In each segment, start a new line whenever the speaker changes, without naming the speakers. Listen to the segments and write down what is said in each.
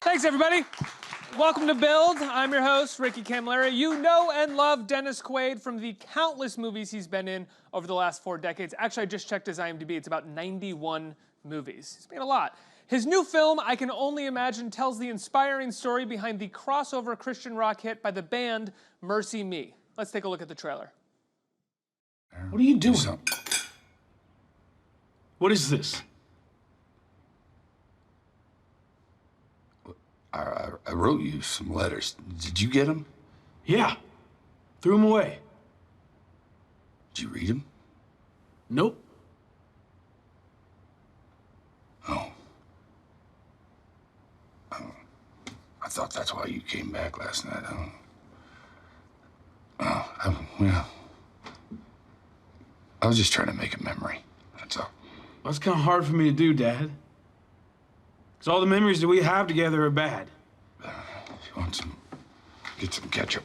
Thanks, everybody. Welcome to Build. I'm your host, Ricky Camilleri. You know and love Dennis Quaid from the countless movies he's been in over the last 4 decades. Actually, I just checked his IMDb. It's about 91 movies. He's been in a lot. His new film, I Can Only Imagine, tells the inspiring story behind the crossover Christian rock hit by the band MercyMe. Let's take a look at the trailer.
What are you doing? What is this?
I wrote you some letters. Did you get them?
Yeah. Threw them away.
Did you read them?
Nope.
Oh. I thought that's why you came back last night. Well, I was just trying to make a memory. That's all.
Well, it's kind of hard for me to do, Dad. Because all the memories that we have together are bad.
If you want some, get some ketchup.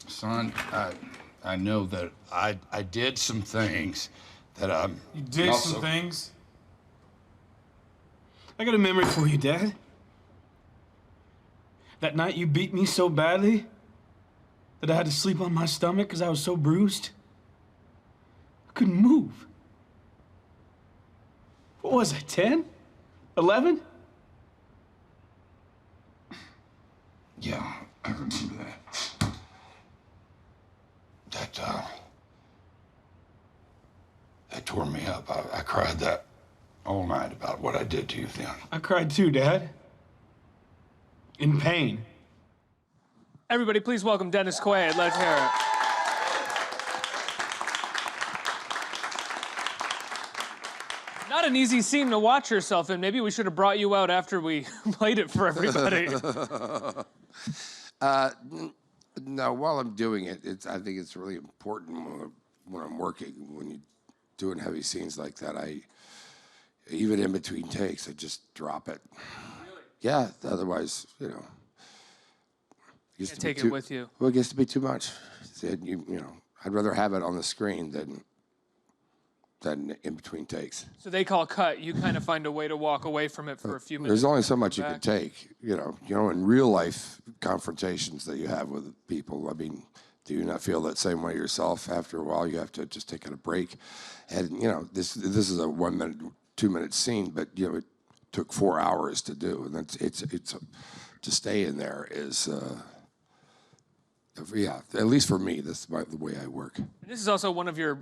Son, I know that I did some things that
You did some things? I got a memory for you, Dad. That night you beat me so badly that I had to sleep on my stomach because I was so bruised. I couldn't move. What was I, 10? 11?
Yeah, I remember that. That tore me up. I cried that all night about what I did to you then.
I cried too, Dad. In pain.
Everybody, please welcome Dennis Quaid. Let's hear it. Not an easy scene to watch yourself in. Maybe we should have brought you out after we played it for everybody.
No, while I'm doing it, I think it's really important when I'm working, when you're doing heavy scenes like that, even in between takes, I just drop it.
Really?
Yeah, otherwise, you know.
You can't take it with you.
Well, it gets to be too much. You know, I'd rather have it on the screen than in between takes.
So they call cut. You kind of find a way to walk away from it for a few minutes.
There's only so much you can take, you know, in real life confrontations that you have with people. I mean, do you not feel that same way yourself? After a while, you have to just take a break. And, you know, this is a 1 minute, 2 minute scene, but, you know, it took 4 hours to do. And it's to stay in there is, yeah, at least for me, that's the way I work.
This is also one of your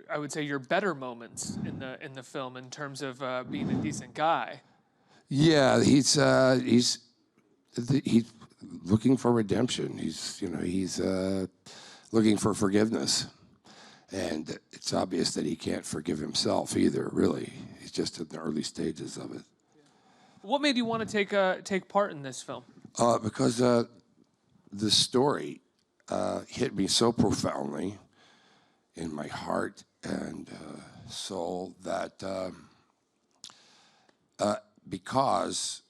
I would say your better moments in the film in terms of being a decent guy.
Yeah, he's looking for redemption. He's looking for forgiveness, and it's obvious that he can't forgive himself either. Really, he's just in the early stages of it.
What made you want to take part in this film?
Because the story hit me so profoundly in my heart and soul that because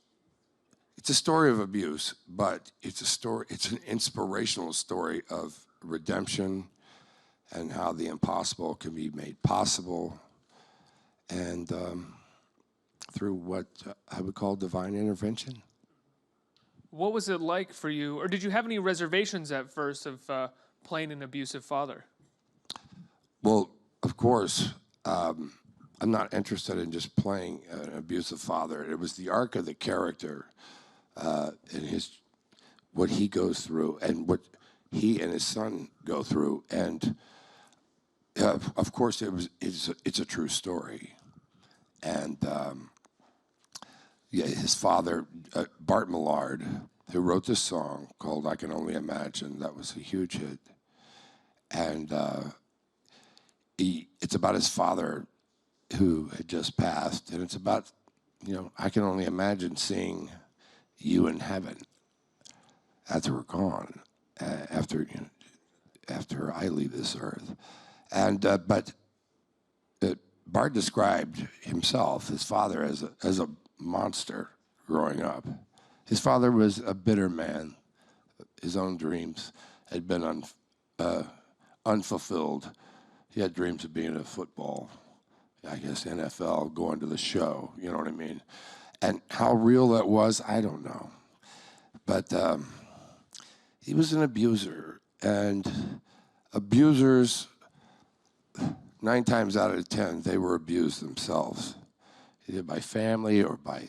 it's a story of abuse, but it's an inspirational story of redemption and how the impossible can be made possible, and through what I would call divine intervention.
What was it like for you, or did you have any reservations at first of playing an abusive father?
Well, of course, I'm not interested in just playing an abusive father. It was the arc of the character and what he goes through and what he and his son go through. And of course, it's a true story. And yeah, his father, Bart Millard, who wrote this song called I Can Only Imagine, that was a huge hit. And it's about his father who had just passed, and it's about, you know, I can only imagine seeing you in heaven after we're gone, after I leave this earth. And but Bart described himself, his father, as a monster growing up. His father was a bitter man. His own dreams had been unfulfilled. he had dreams of being a football, I guess NFL, going to the show, you know what I mean? And how real that was, I don't know. But he was an abuser, and abusers, 9 times out of 10, they were abused themselves, either by family or by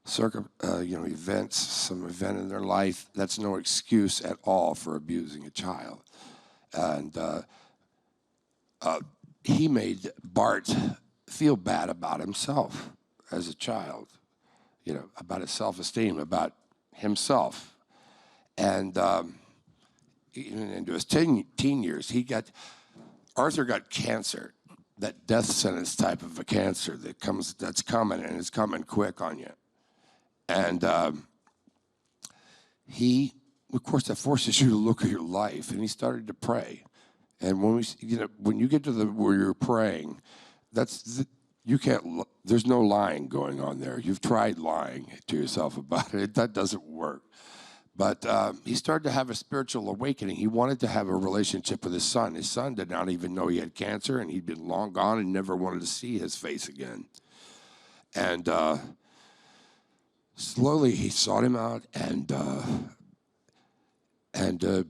events, some event in their life. That's no excuse at all for abusing a child. And he made Bart feel bad about himself as a child, about his self-esteem, about himself. And even into his teen years, Arthur got cancer, that death sentence type of a cancer that's coming, and it's coming quick on you. And of course, that forces you to look at your life. And he started to pray. And when you get to where you're praying, there's no lying going on there. You've tried lying to yourself about it. That doesn't work. But he started to have a spiritual awakening. He wanted to have a relationship with his son. His son did not even know he had cancer, and he'd been long gone and never wanted to see his face again. And slowly he sought him out, and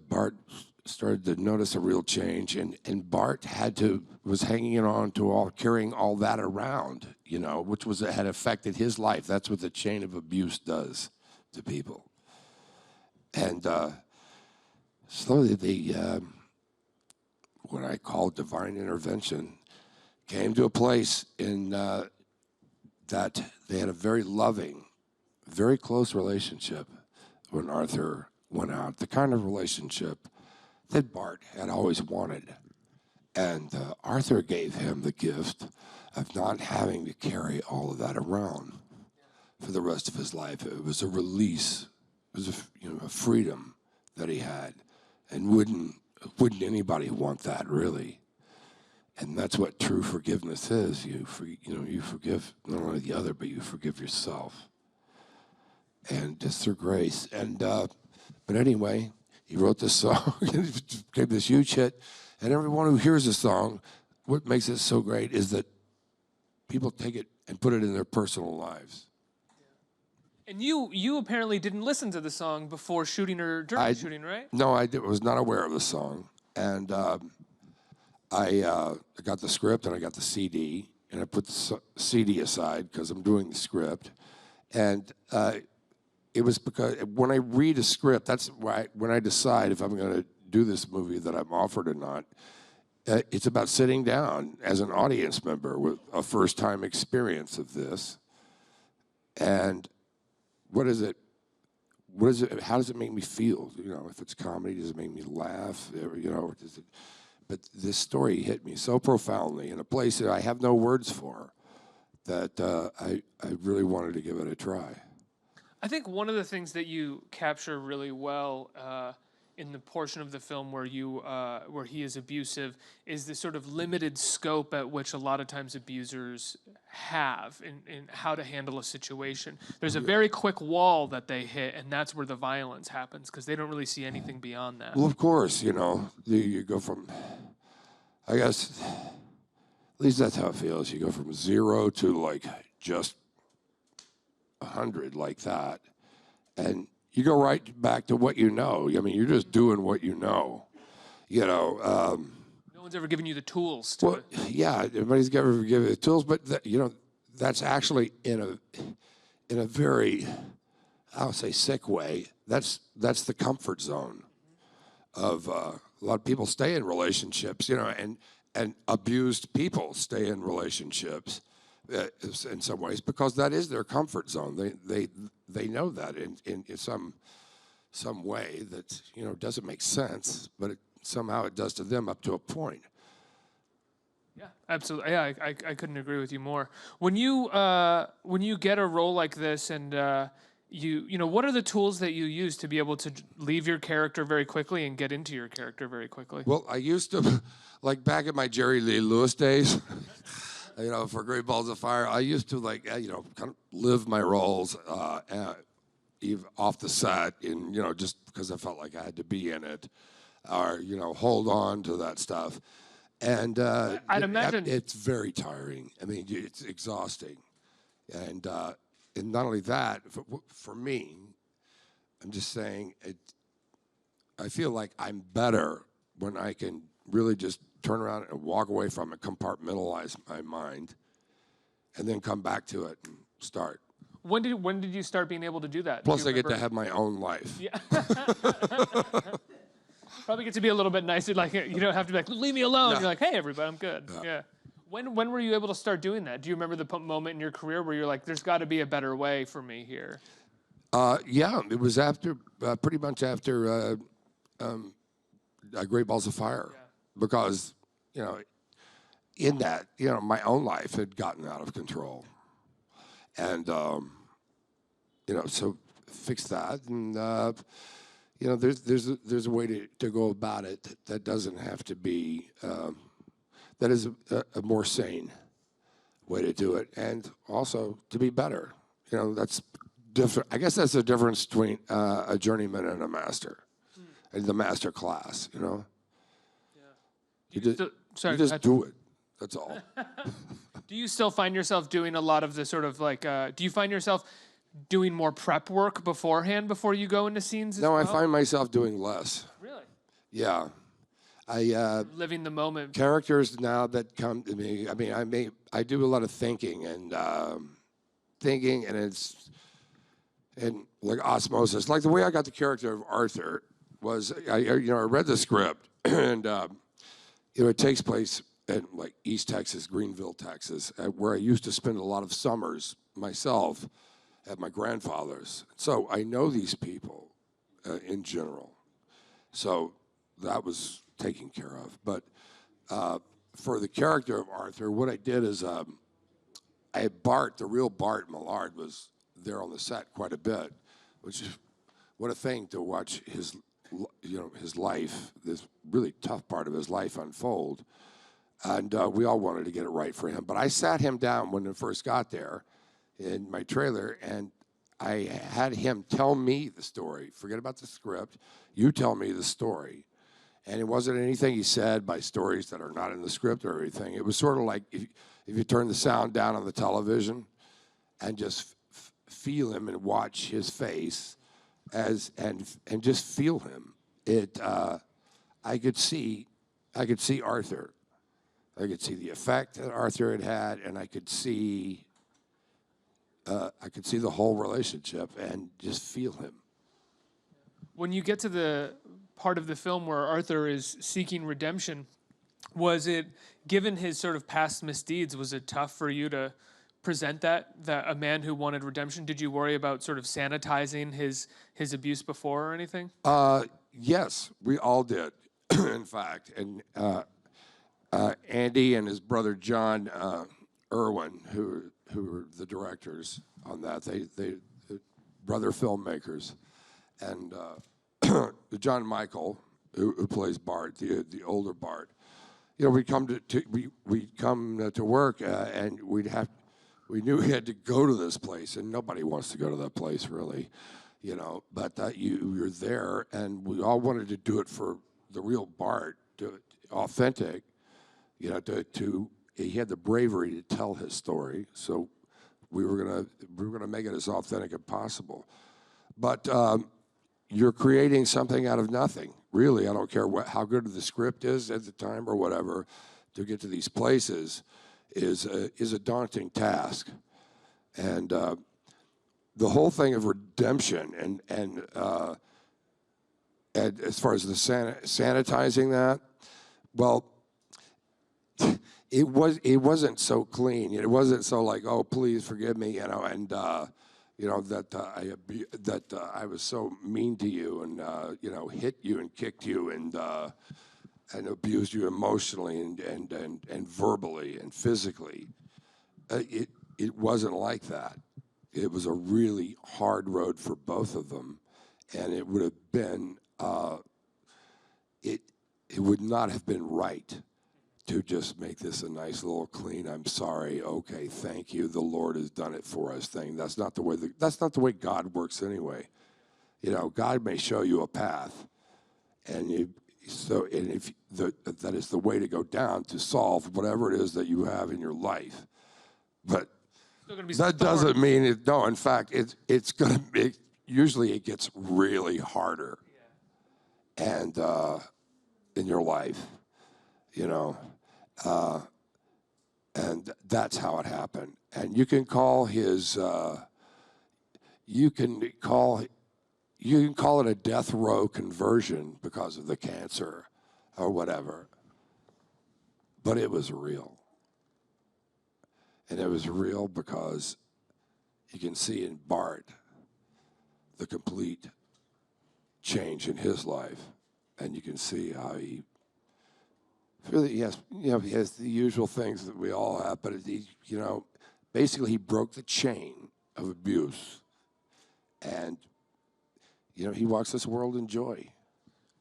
Bart started to notice a real change. And Bart was hanging on to carrying all that around, which had affected his life. That's what the chain of abuse does to people. And slowly what I call divine intervention came to a place in that they had a very loving, very close relationship when Arthur went out, the kind of relationship that Bart had always wanted. And Arthur gave him the gift of not having to carry all of that around for the rest of his life. It was a release. It was a freedom that he had. And wouldn't anybody want that, really? And that's what true forgiveness is. You forgive not only the other, but you forgive yourself. And just through grace. And but anyway, he wrote this song. It became this huge hit. And everyone who hears the song, what makes it so great is that people take it and put it in their personal lives.
And you apparently didn't listen to the song before shooting or during shooting, right?
No, I was not aware of the song. And I got the script and I got the CD, and I put the CD aside because I'm doing the script. And it was because when I read a script, that's why when I decide if I'm going to do this movie that I'm offered or not, it's about sitting down as an audience member with a first-time experience of this. And what is it? How does it make me feel? If it's comedy, does it make me laugh? Does it? But this story hit me so profoundly in a place that I have no words for, that I really wanted to give it a try.
I think one of the things that you capture really well in the portion of the film where he is abusive is the sort of limited scope at which a lot of times abusers have in how to handle a situation. There's a very quick wall that they hit, and that's where the violence happens because they don't really see anything beyond that.
Well, of course, you go from, I guess, at least that's how it feels. You go from 0 to just 100 like that, and you go right back to what you know. I mean, you're just doing what you know. No
one's ever given you the tools to it.
Yeah, everybody's ever given you the tools, but that's actually in a very, I would say, sick way. That's the comfort zone of a lot of people stay in relationships, and abused people stay in relationships in some ways because that is their comfort zone. They know that in some way that doesn't make sense, but somehow it does to them up to a point.
Yeah, absolutely. Yeah, I couldn't agree with you more. When you get a role like this, and what are the tools that you use to be able to leave your character very quickly and get into your character very quickly?
Well, I used to, back in my Jerry Lee Lewis days. For Great Balls of Fire, I used to kind of live my roles even off the set, and just because I felt like I had to be in it, or hold on to that stuff. And
I'd imagine
it's very tiring. I mean, it's exhausting. And not only that, for me, I'm just saying, I feel like I'm better when I can really just turn around and walk away from it, compartmentalize my mind, and then come back to it and start.
when did you start being able to do that?
Plus, I get to have my own life.
Yeah. Probably get to be a little bit nicer. Like you don't have to be like, leave me alone.
No.
You're like, hey, everybody, I'm good. Yeah. When were you able to start doing that? Do you remember the moment in your career where you're like, there's got to be a better way for me here?
Yeah, it was after, pretty much after Great Balls of Fire, because in that, my own life had gotten out of control, and so fix that, and there's a way to go about it that doesn't have to be that is a more sane way to do it, and also to be better. That's different. I guess that's the difference between a journeyman and a master, and the master class.
Yeah.
You just do it. That's all.
Do you still find yourself doing a lot of the sort of like? Do you find yourself doing more prep work beforehand before you go into scenes?
No, I find myself doing less.
Really?
Yeah.
Living the moment.
Characters now that come to me, I do a lot of thinking and it's like osmosis. Like the way I got the character of Arthur was, I read the script and it takes place in like East Texas, Greenville, Texas, where I used to spend a lot of summers myself at my grandfather's. So I know these people in general. So that was taken care of. But for the character of Arthur, what I did is Bart, the real Bart Millard, was there on the set quite a bit, which is what a thing to watch his life, this really tough part of his life unfold. And we all wanted to get it right for him. But I sat him down when I first got there in my trailer, and I had him tell me the story. Forget about the script. You tell me the story. And it wasn't anything he said by stories that are not in the script or anything. It was sort of like if you turn the sound down on the television and just feel him and watch his face and just feel him. I could see Arthur. I could see the effect that Arthur had, and I could see the whole relationship and just feel him.
When you get to the part of the film where Arthur is seeking redemption, was it, given his sort of past misdeeds, was it tough for you to present that a man who wanted redemption? Did you worry about sort of sanitizing his abuse before or anything?
Yes, we all did, in fact. And Andy and his brother John Irwin, who were the directors on that, they brother filmmakers, and John Michael, who plays Bart, the older Bart. We come to work, and we knew we had to go to this place, and nobody wants to go to that place really, But you're there, and we all wanted to do it for the real Bart, authentic. He had the bravery to tell his story, so we were gonna make it as authentic as possible. But you're creating something out of nothing, really. I don't care how good the script is at the time or whatever. To get to these places is a daunting task, and the whole thing of redemption and as far as the sanitizing that, well. It wasn't so clean. It wasn't so like, oh, please forgive me, and that I was so mean to you and hit you and kicked you and abused you emotionally and verbally and physically. It wasn't like that. It was a really hard road for both of them, and it would have been it would not have been right to just make this a nice little clean, I'm sorry, okay, thank you, the Lord has done it for us thing. That's not the way God works anyway. God may show you a path, and So, and if that is the way to go down to solve whatever it is that you have in your life. But
Still gonna be
that
some
doesn't
thorns.
mean it. No, in fact, it's gonna be. Usually, it gets really harder, and in your life, you know, and that's how it happened. And you can call his. You can call it a death row conversion because of the cancer, or whatever. But it was real. And it was real because you can see in Bart the complete change in his life. And you can see how he has the usual things that we all have, but basically he broke the chain of abuse. And, he walks this world in joy.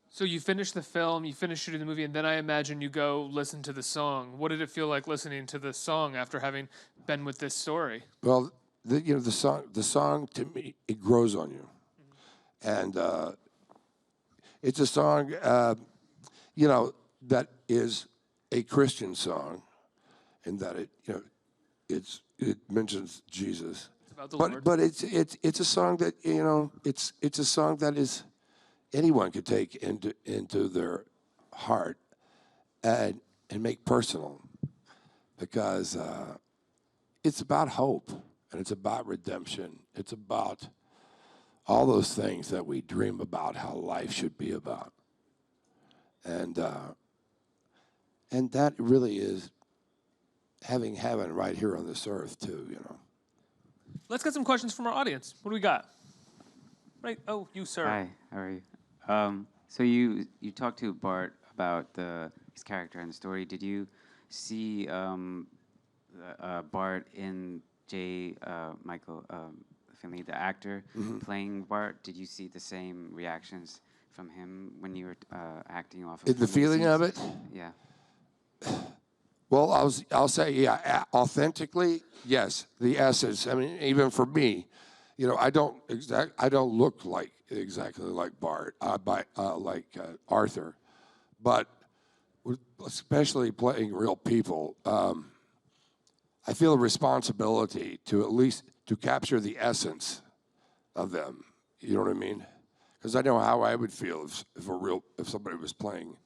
So you finish the film, you finish shooting the movie, and then I imagine you go listen to the song. What did it feel like listening to the song after having been with this story?
Well, the song to me, it grows on you, and it's a song, that is a Christian song, in that it mentions Jesus.
It's about the Lord.
But it's a song that it's a song that is anyone could take into their heart and make personal, because it's about hope, and it's about redemption. It's about all those things that we dream about how life should be about, and that really is having heaven right here on this earth too.
Let's get some questions from our audience. What do we got? Right. Oh, you, sir.
Hi, how are you? So you talked to Bart about his character and the story. Did you see Bart in Michael Finley, the actor, playing Bart? Did you see the same reactions from him when you were acting off of
The feeling
scenes?
of it?
Yeah.
Well, I'll say, yeah, authentically, yes. The essence. I mean, even for me, I don't look exactly like Bart, like Arthur, but especially playing real people, I feel a responsibility to at least to capture the essence of them. You know what I mean? Because I know how I would feel if somebody was playing,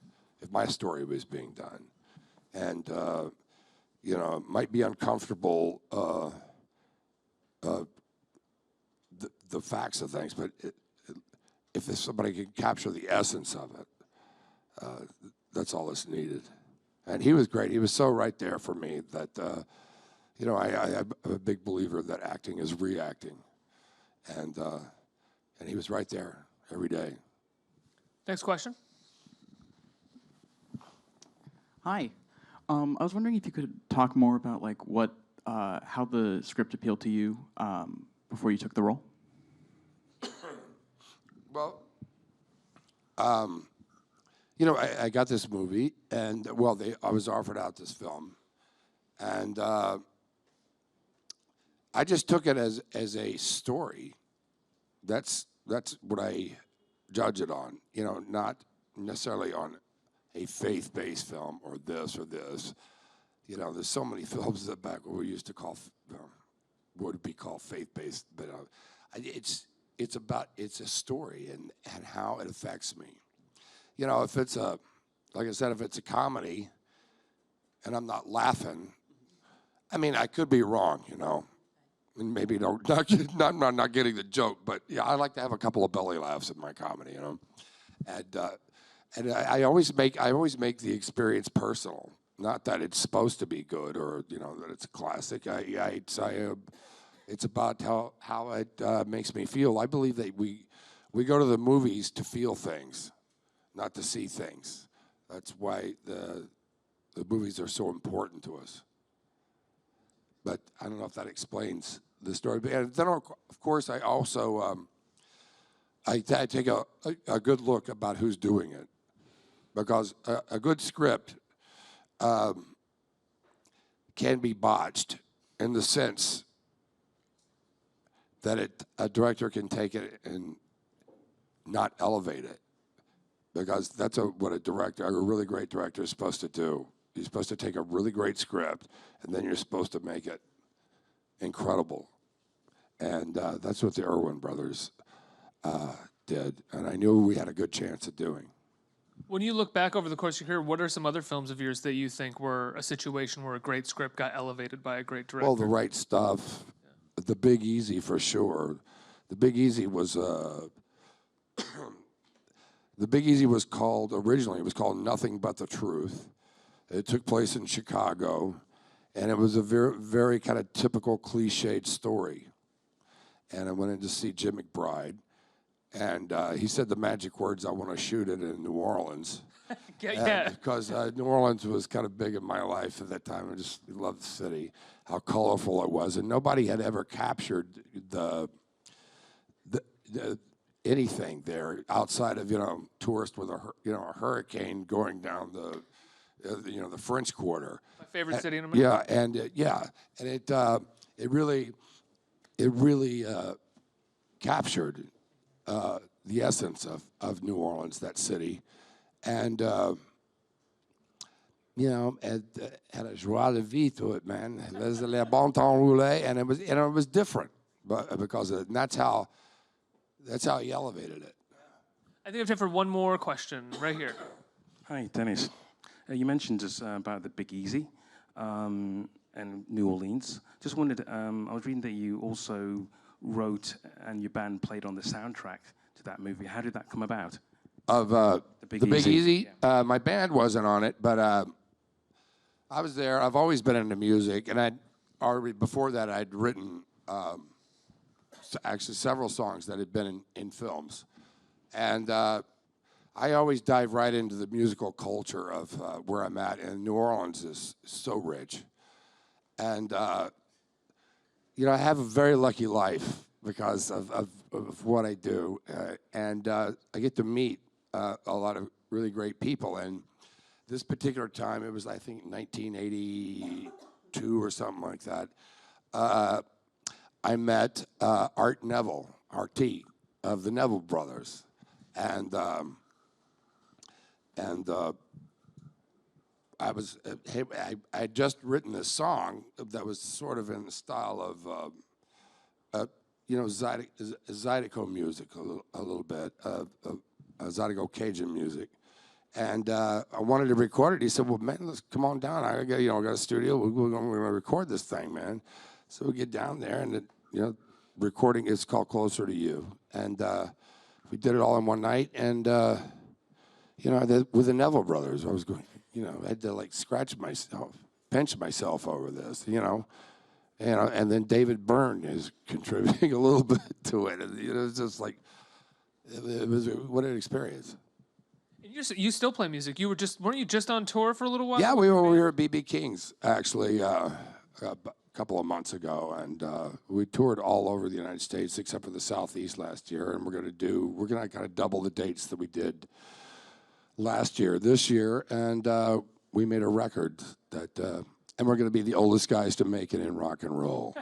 if my story was being done. And, it might be uncomfortable, the facts of things, but if somebody can capture the essence of it, that's all that's needed. And he was great. He was so right there for me that, I'm a big believer that acting is reacting. And he was right there every day.
Next question.
Hi. I was wondering if you could talk more about how the script appealed to you before you took the role.
Well, I got this movie, and I was offered out this film, and I just took it as a story. That's what I judge it on. Not necessarily on a faith-based film or this or this. There's so many films that back what we used to call what would be called faith-based, but it's a story and how it affects me. If it's like I said, if it's a comedy and I'm not laughing, I mean, I could be wrong, and maybe not getting the joke, but yeah, I like to have a couple of belly laughs in my comedy, and I always make the experience personal. Not that it's supposed to be good or that it's a classic. It's about how it makes me feel. I believe that we go to the movies to feel things, not to see things. That's why the movies are so important to us. But I don't know if that explains the story. And then, of course, I also I take a good look about who's doing it, because a good script can be botched in the sense that a director can take it and not elevate it. because that's what a really great director is supposed to do. You're supposed to take a really great script, and then you're supposed to make it incredible. And that's what the Irwin brothers did, and I knew we had a good chance of doing.
When you look back over the course of your career, what are some other films of yours that you think were a situation where a great script got elevated by a great director?
Well, The Right Stuff, The Big Easy for sure. The Big Easy was originally it was called Nothing But the Truth. It took place in Chicago, and it was a very, very kind of typical cliched story. And I went in to see Jim McBride, and he said the magic words, "I want to shoot it in New Orleans." Because New Orleans was kind of big in my life at that time. I just loved the city, how colorful it was, and nobody had ever captured the anything there outside of tourist with a hurricane going down the French Quarter.
My favorite city in America.
And it really captured the essence of New Orleans, that city, and it had a joie de vivre to it, man. There's le bon temps roulé, and it was different, but because of it, and that's how he elevated it.
I think I have time for one more question right here.
Hi, Dennis. You mentioned just about the Big Easy and New Orleans. Just wondered, I was reading that you also wrote and your band played on the soundtrack to that movie. How did that come about?
Of the Big Easy?
Yeah.
My band wasn't on it, but I was there. I've always been into music, and before that I'd written actually several songs that had been in films. And I always dive right into the musical culture of where I'm at, and New Orleans is so rich. And, I have a very lucky life because of what I do. And I get to meet a lot of really great people. And this particular time, it was, I think, 1982 or something like that. I met Art Neville, RT, of the Neville Brothers. And I had just written this song that was sort of in the style of, Zydeco music a little bit, Zydeco Cajun music. And I wanted to record it. He said, "Well, man, let's come on down. I got a studio. We're going to record this thing, man." So we get down there, and recording is called "Closer to You," and we did it all in one night. And with the Neville Brothers, I was going, I had to scratch myself, pinch myself over this, and then David Byrne is contributing a little bit to it. And, it's just what an experience.
You still play music. Weren't you just on tour for a little while?
Yeah, we were at BB King's actually a couple of months ago, and we toured all over the United States except for the Southeast last year, and we're going to kind of double the dates that we did last year, this year, and we made a record and we're going to be the oldest guys to make it in rock and roll.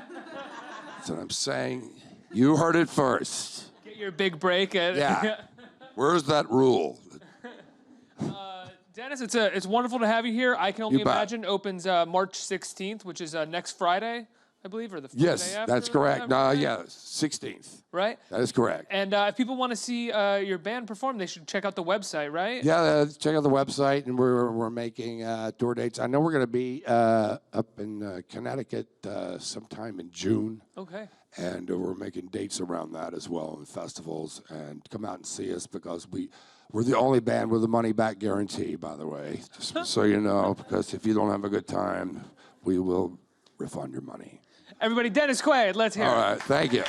That's what I'm saying. You heard it first.
Get your big break at.
Yeah. Where's that rule?
Dennis, it's wonderful to have you here. I Can Only
You bet.
Imagine opens March 16th, which is next Friday, I believe, or the day
Yes,
after.
that's correct. No, yeah, 16th.
Right?
That is correct.
And if people want to see your band perform, they should check out the website, right?
Yeah, check out the website, and we're making tour dates. I know we're going to be up in Connecticut sometime in June.
Okay.
And we're making dates around that as well, and festivals. And come out and see us because we're the only band with a money-back guarantee, by the way, just so you know, because if you don't have a good time, we will refund your money.
Everybody, Dennis Quaid, let's hear it.
All right, thank you.